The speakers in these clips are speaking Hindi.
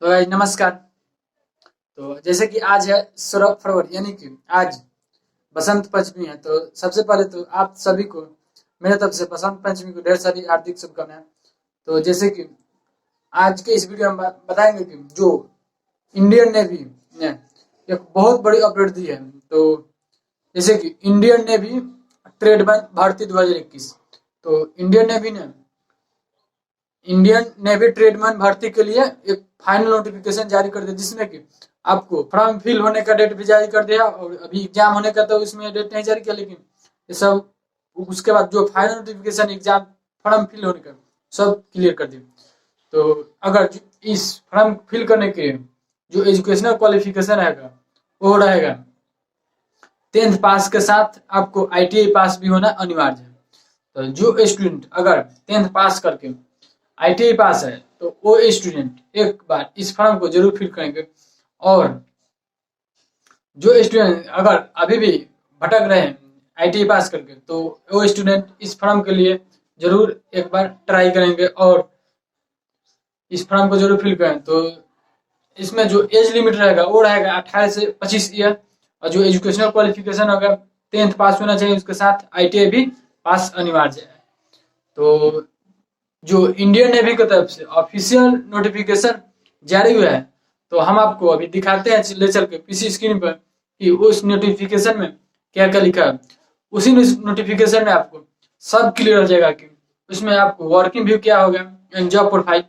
तो गाइस नमस्कार। तो जैसे कि आज है 16 फरवरी यानी कि आज बसंत पंचमी है। तो सबसे पहले तो आप सभी को मेरे तरफ से बसंत पंचमी को ढेर सारी हार्दिक शुभकामनाएं। तो जैसे कि आज के इस वीडियो में बताएंगे कि जो इंडियन नेवी ने एक बहुत बड़ी अपडेट दी है। तो जैसे कि इंडियन नेवी ट्रेडमैन भर्ती 2021। तो इंडियन नेवी ट्रेडमैन भर्ती के लिए एक फाइनल नोटिफिकेशन जारी कर दिया, जिसमें कि आपको फॉर्म फिल होने का डेट भी जारी कर दिया और अभी एग्जाम होने का तो इसमें डेट नहीं जारी किया, लेकिन ये सब उसके बाद जो final notification exam form fill होने का सब क्लियर कर दिया। तो अगर इस फॉर्म फिल करने के जो एजुकेशनल क्वालिफिकेशन रहेगा वो रहेगा 10th पास के साथ आपको ITI पास भी होना अनिवार्य है। तो जो स्टूडेंट अगर 10th पास करके ITI पास है तो वो स्टूडेंट एक बार इस फॉर्म को जरूर फिल करेंगे। और जो स्टूडेंट अगर अभी भी भटक रहे हैं ITI पास करके, तो वो स्टूडेंट इस फॉर्म के लिए जरूर एक बार ट्राई करेंगे और इस फॉर्म को जरूर फिल करें। तो इसमें जो एज लिमिट रहेगा वो रहेगा 18 से 25 ईयर, और जो एजुकेशनल क्वालिफिकेशन होगा 10th पास होना चाहिए, उसके साथ ITI भी पास अनिवार्य है। तो जो इंडियन नेवी की तरफ से ऑफिशियल नोटिफिकेशन जारी हुआ है, तो हम आपको अभी दिखाते हैं ले चल के पीसी स्क्रीन पर कि उस नोटिफिकेशन में क्या क्या लिखा है। उसी नोटिफिकेशन में आपको सब क्लियर हो जाएगा कि उसमें आपको वर्किंग व्यू क्या होगा एंड जॉब प्रोफाइल,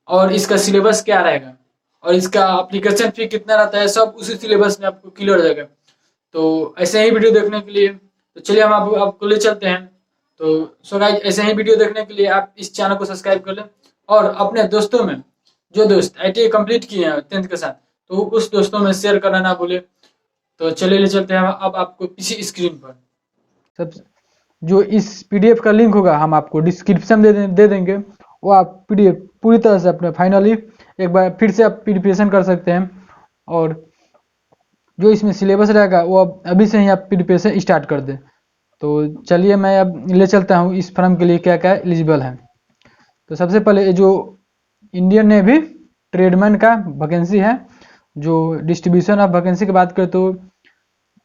और इसका सिलेबस क्या रहेगा और इसका एप्लीकेशन फी कितना रहता है, सब उसी सिलेबस में आपको क्लियर हो जाएगा। तो ऐसे ही वीडियो देखने के लिए तो चलिए हम आपको ले चलते हैं। तो सो गाइस, ऐसे ही वीडियो देखने के लिए आप इस चैनल को सब्सक्राइब कर लें और अपने दोस्तों में जो दोस्त ITI कंप्लीट किए हैं 10th के साथ, तो उस दोस्तों में शेयर करना ना भूले। तो चलिए ले चलते हैं अब आपको इसी स्क्रीन पर। सब जो इस PDF का लिंक होगा हम आपको डिस्क्रिप्शन में दे देंगे। वो आप PDF पूरी तरह से अपने फाइनली एक बार फिर से आप प्रिपरेशन कर सकते हैं। और जो इसमें सिलेबस रहेगा वो अभी से ही आप प्रिपरेशन स्टार्ट कर दें। तो चलिए मैं अब ले चलता हूँ इस फॉर्म के लिए क्या क्या एलिजिबल है। तो सबसे पहले जो इंडियन नेवी ट्रेडमैन का वैकेंसी है, जो डिस्ट्रीब्यूशन ऑफ वैकेंसी की बात करें तो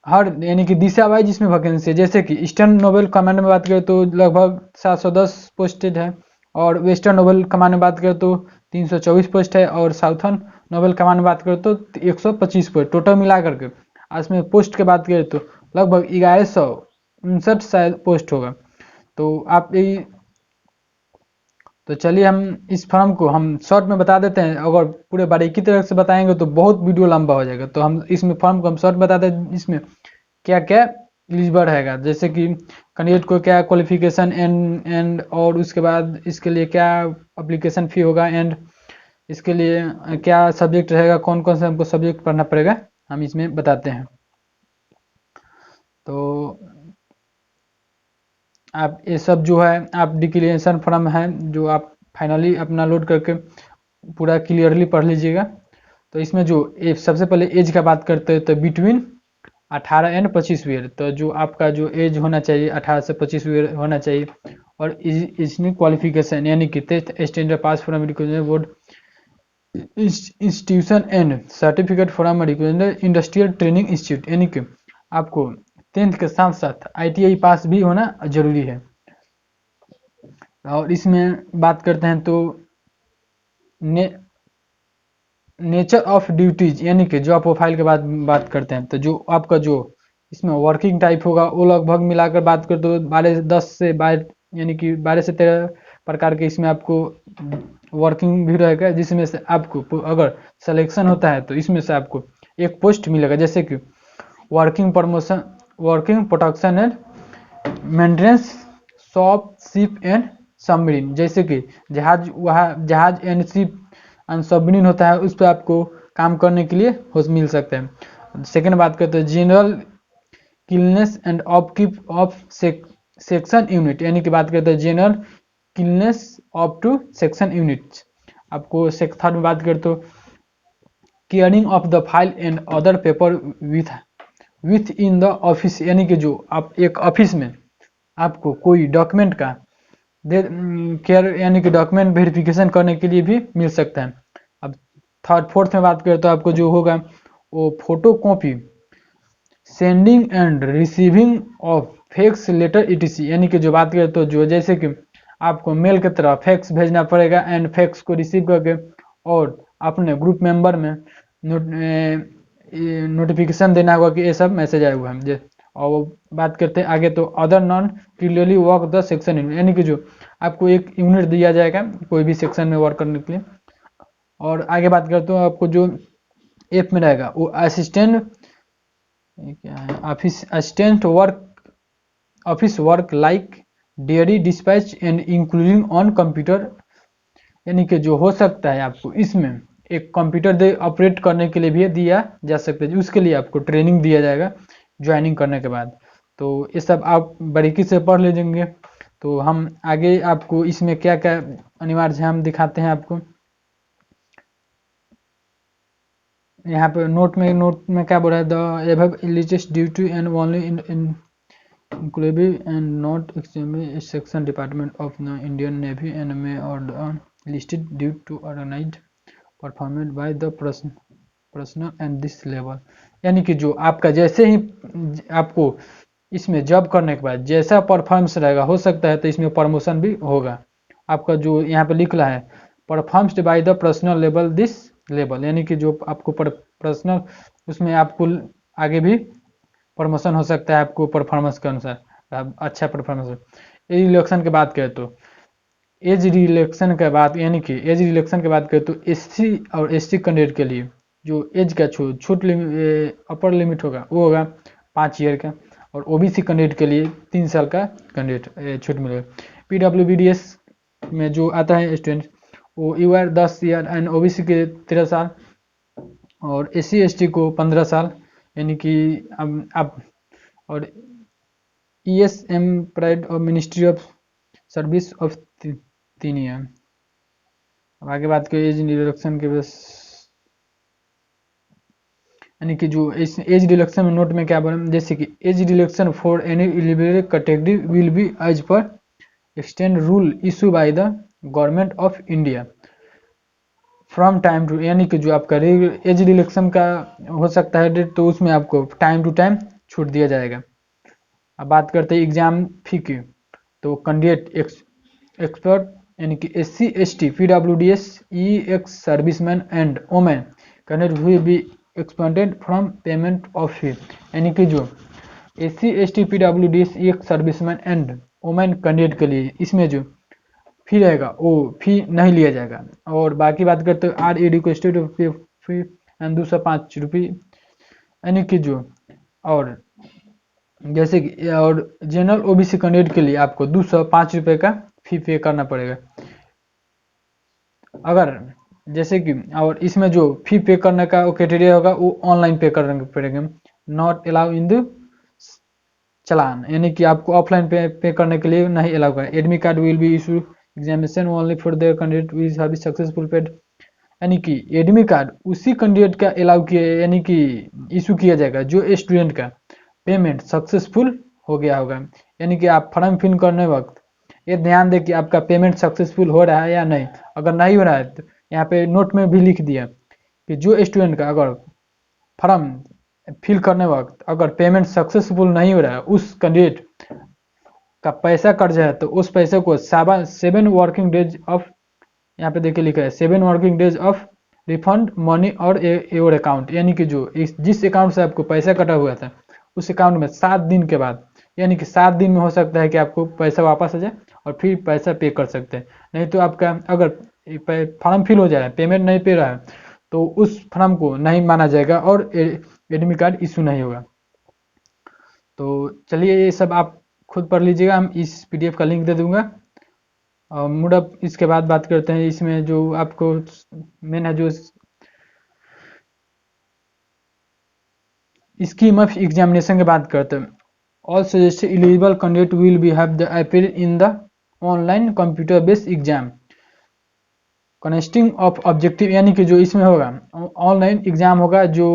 हर यानी कि दिशा वाइज इसमें वैकेंसी है। जैसे कि ईस्टर्न नोबल कमांड में बात करें तो लगभग 710 पोस्टेड है, और वेस्टर्न नोबल कमांड में बात करें तो 324 पोस्ट है, और साउथर्न नोबल कमांड में बात करें तो 125 पोस्ट टोटल मिला करके। इसमें पोस्ट की बात करें तो लगभग 1159 शायद पोस्ट होगा। तो आप ये तो चलिए हम इस फॉर्म को हम शॉर्ट में बता देते हैं। अगर पूरे बारीकी तरह से बताएंगे तो बहुत वीडियो लंबा हो जाएगा, तो हम इसमें फॉर्म को हम शॉर्ट बता दें। इसमें क्या क्या एलिजिबल रहेगा, जैसे कि कैंडिडेट को क्या क्वालिफिकेशन एंड और उसके बाद इसके लिए क्या एप्लीकेशन फी होगा, एंड इसके लिए क्या सब्जेक्ट रहेगा, कौन कौन सा हमको सब्जेक्ट पढ़ना पड़ेगा, हम इसमें बताते हैं। तो आप ये सब जो है आप डिक्लेरेशन फॉर्म है जो आप फाइनली अपना लोड करके पूरा क्लियरली पढ़ लीजिएगा। तो इसमें जो सबसे पहले एज का बात करते हैं तो बिटवीन 18 एंड 25 ईयर, तो जो आपका जो एज होना चाहिए 18 से 25 ईयर होना चाहिए। और इसमें क्वालिफिकेशन यानी कि 10th standard pass from education board institution and certificate from education industrial training institute, यानी कि आपको 10th के साथ साथ ITI पास भी होना जरूरी है। और इसमें बात करते हैं तो नेचर ऑफ ड्यूटीज यानी कि जॉब प्रोफाइल के बाद बात करते हैं। तो जो आपका जो इसमें वर्किंग टाइप होगा वो लगभग मिलाकर बात कर तो 10 से 12 यानी कि 12 से 13 प्रकार के इसमें आपको वर्किंग भी रहेगा, जिसमें से आपको अगर सिलेक्शन होता है तो इसमें से आपको एक पोस्ट मिलेगा, जैसे कि working promotion, working protection and maintenance, shop, ship and submarine, जैसे कि जहाज एंड शिप एंड सबमरीन होता है, उस पर आपको काम करने के लिए मिल सकते हैं। सेकेंड बात करते हैं general cleanliness and upkeep of section unit, यानी कि बात करते हैं general cleanliness up to section unit. आपको थर्ड में बात करते हो caring of the file and other paper within the office, यानी कि जो आप एक ऑफिस में आपको कोई डॉक्यूमेंट का केयर यानी कि डॉक्यूमेंट वेरिफिकेशन करने के लिए भी मिल सकता है। अब थर्ड फोर्थ में बात करें तो आपको जो होगा वो photo copy, sending and receiving of fax letter ETC, यानी कि जो बात करें तो जो जैसे कि आपको मेल की तरह फैक्स भेजना पड़ेगा एंड फैक्स को रिसीव करके और अपने ग्रुप मेंबर में नोटिफिकेशन देना होगा कि ये सब मैसेज आया हुआ है। और बात करते हैं आगे तो other non clearly work the section unit, यानी कि जो आपको एक यूनिट दिया जाएगा कोई भी सेक्शन में वर्क करने के लिए। और आगे बात करते हो आपको जो एफ में रहेगा वो असिस्टेंट क्या है, office assistant work, office work like dairy dispatch and including on computer, यानी कि जो हो सकता है आपको इसमें एक कंप्यूटर दे ऑपरेट करने के लिए भी दिया जा सकता है, उसके लिए आपको ट्रेनिंग दिया जाएगा ज्वाइनिंग करने के बाद। तो ये सब आप बारीकी से पढ़ लीजिएंगे। तो हम आगे आपको इसमें क्या क्या अनिवार्य है हम दिखाते हैं आपको। यहाँ पे नोट में क्या बोल रहा है, द एबव इलिजिस्ट due to and only in inclusive and not extremely section department of the Indian Navy and may or listed due to organized performance by the personnel and this level, यानी कि जो आपका जैसे ही आपको इसमें जॉब करने के बाद जैसा परफॉर्मेंस रहेगा हो सकता है तो इसमें प्रमोशन भी होगा। आपका जो यहाँ पे लिख रहा है performed by the personal level this level, यानी कि जो आपको पर्सनल उसमें आपको आगे भी प्रमोशन हो सकता है आपको परफॉर्मेंस के अनुसार, अच्छा परफॉर्मेंस। एज रिलेक्शन की बात करें तो एज रिलेक्शन के बाद यानी कि एज रिलेक्शन की बात करें तो एससी और एसटी कैंडिडेट के लिए जो एज का छूट अपर लिमिट होगा वो होगा 5 ईयर का, और ओबीसी कैंडिडेट के लिए 3 साल का कैंडिडेट छूट मिलेगा। पीडब्ल्यूबीडीएस में जो आता है स्टूडेंट वो यूआर 10 ईयर एंड ओबीसी के 13 साल और एससी एसटी को 15 साल, यानी कि अब और ईएसएम प्राइड और ministry of service of 3 year. अब आगे बात करें एज रिडक्शन के बस, यानी कि जो एज रिडक्शन में नोट में क्या बोला, जैसे कि age reduction for any eligible category will be as per extant rule issue by the government of India from time to, यानी कि जो आपका एज रिलेक्शन का हो सकता है डेट तो उसमें आपको टाइम टू टाइम छूट दिया जाएगा। अब बात करते हैं एग्जाम फी की, तो कैंडिडेट एक्सपर्ट यानी कि SC ST PWDs ex serviceman and women candidate will be expended from payment of fee, यानी कि जो SC ST PWDs ex serviceman and women candidate के लिए इसमें जो फी रहेगा वो फी नहीं लिया जाएगा। और बाकी बात करते हैं R E requested fee and 205 रुपये, यानी कि जो और जैसे कि और जनरल ओबीसी कैंडिडेट के लिए आपको 205 रुपये का फी पे करना पड़ेगा। अगर जैसे कि और इसमें जो फी पे करने का क्राइटेरिया होगा वो ऑनलाइन पे करना पड़ेगा, नॉट अलाउ इन द चलान, यानी कि आपको ऑफलाइन पे करने के लिए नहीं अलाउ करें। Admit card will be issue examination only for their candidate which have successful paid, यानी कि एडमिट कार्ड उसी कैंडिडेट का अलाउ किया यानी कि इशू किया जाएगा जो स्टूडेंट का पेमेंट सक्सेसफुल हो गया होगा, यानी कि आप फॉर्म फिल करने वक्त ये ध्यान दें कि आपका पेमेंट सक्सेसफुल हो रहा है या नहीं। अगर नहीं हो रहा है तो यहाँ पे नोट में भी लिख दिया कि जो स्टूडेंट का अगर फॉर्म फिल करने वक्त अगर पेमेंट सक्सेसफुल नहीं हो रहा है उस कैंडिडेट का पैसा कट जाए तो उस पैसे को 7 वर्किंग डेज ऑफ, यहाँ पे देखिए लिखा है 7 working days of refund money और योर अकाउंट, यानी कि जो जिस अकाउंट से आपको पैसा कटा हुआ था उस अकाउंट में 7 दिन के बाद, यानी कि 7 दिन में हो सकता है कि आपको पैसा वापस आ जाए और फिर पैसा पे कर सकते हैं। नहीं तो आपका अगर फॉर्म फिल हो जाए पेमेंट नहीं पे रहा है तो उस फॉर्म को नहीं माना जाएगा और एडमिट कार्ड इशू नहीं होगा। तो चलिए ये सब आप खुद पढ़ लीजिएगा, हम इस पीडीएफ का लिंक दे दूंगा। मूड अप इसके बाद बात करते हैं इसमें जो आपको मेन है जो स्कीम ऑफ एग्जामिनेशन की बात करते हैं। All suggested eligible candidate will be have the appear in the online computer based exam consisting of objective, यानी कि जो इसमें होगा ऑनलाइन एग्जाम होगा जो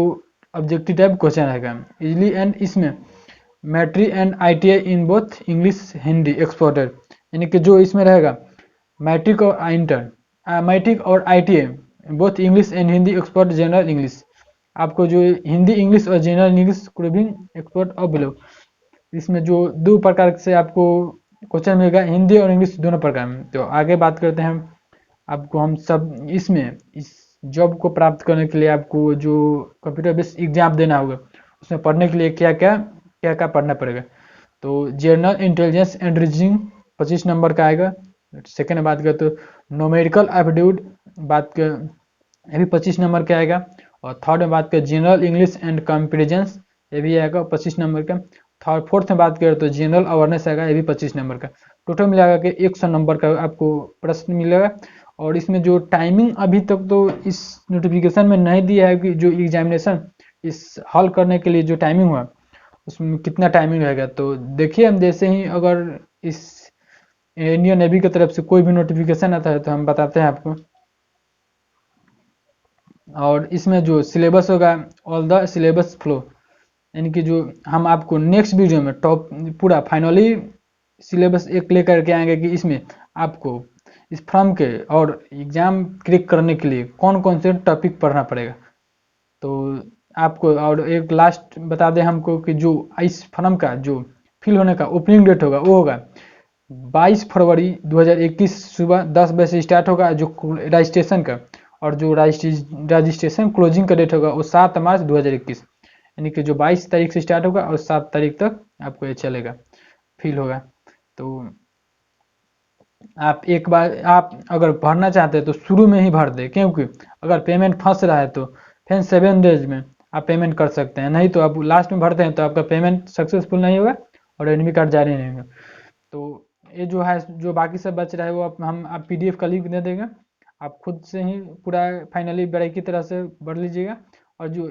ऑब्जेक्टिव टाइप क्वेश्चन रहेगा इजली, एंड इसमें matric and ITI in both English Hindi exported, यानी कि जो इसमें रहेगा मैट्रिक और इंटर मैट्रिक और ITI both English and Hindi expert general English, आपको जो हिंदी इंग्लिश और जनरल इंग्लिश को भी एक्सपर्ट और बिलो, इसमें जो 2 प्रकार से आपको क्वेश्चन मिलेगा, हिंदी और इंग्लिश दोनों प्रकार में। तो आगे बात करते हैं आपको हम सब इसमें इस जॉब को प्राप्त करने के लिए आपको जो कंप्यूटर बेस्ड एग्जाम देना होगा, उसमें पढ़ने के लिए क्या क्या पढ़ना पड़ेगा। तो general intelligence and reasoning 25 number का आएगा। सेकेंड बात करें तो न्यूमेरिकल एप्टीट्यूड बात कर ये भी 25 नंबर का आएगा। और थर्ड में बात करें जनरल इंग्लिश एंड कंप्रीजेंस, ये भी आएगा 25 नंबर का। थर्ड फोर्थ में बात करें तो जनरल अवेयरनेस आएगा, ये भी 25 नंबर का। टोटल मिलाकर के 100 नंबर का आपको प्रश्न मिलेगा। और इसमें जो टाइमिंग अभी तक तो इस नोटिफिकेशन में नहीं दिया है कि जो एग्जामिनेशन इस हल करने के लिए जो टाइमिंग हुआ उसमें कितना टाइमिंग रहेगा। तो देखिए हम जैसे ही अगर इस इंडियन नेवी की तरफ से कोई भी नोटिफिकेशन आता है तो हम बताते हैं आपको। और इसमें जो सिलेबस होगा ऑल द सिलेबस फ्लो, यानी कि जो हम आपको नेक्स्ट वीडियो में टॉप पूरा फाइनली सिलेबस एक लेकर के आएंगे कि इसमें आपको इस फॉर्म के और एग्ज़ाम क्रैक करने के लिए कौन कौन से टॉपिक पढ़ना पड़ेगा। तो आपको और एक लास्ट बता दें हमको कि जो इस फॉर्म का जो फिल होने का ओपनिंग डेट होगा वो होगा 22 फरवरी 2021 सुबह 10 बजे से स्टार्ट होगा जो रजिस्ट्रेशन का। और जो रजिस्ट्रेशन क्लोजिंग का डेट होगा वो 7 मार्च 2021, यानी कि जो 22 तारीख से स्टार्ट होगा और 7 तारीख तक आपको ये चलेगा, फिल होगा। तो आप एक बार आप अगर भरना चाहते हैं तो शुरू में ही भर दें, क्योंकि अगर पेमेंट फंस रहा है तो फिर 7 डेज में आप पेमेंट कर सकते हैं, नहीं तो आप लास्ट में भरते हैं तो आपका पेमेंट सक्सेसफुल नहीं होगा और एडमिट कार्ड जारी नहीं होगा। तो ये जो है जो बाकी सब बच रहा है वो आप PDF का लिंक दे देंगे, आप खुद से ही पूरा फाइनली बड़े की तरह से भर लीजिएगा। और जो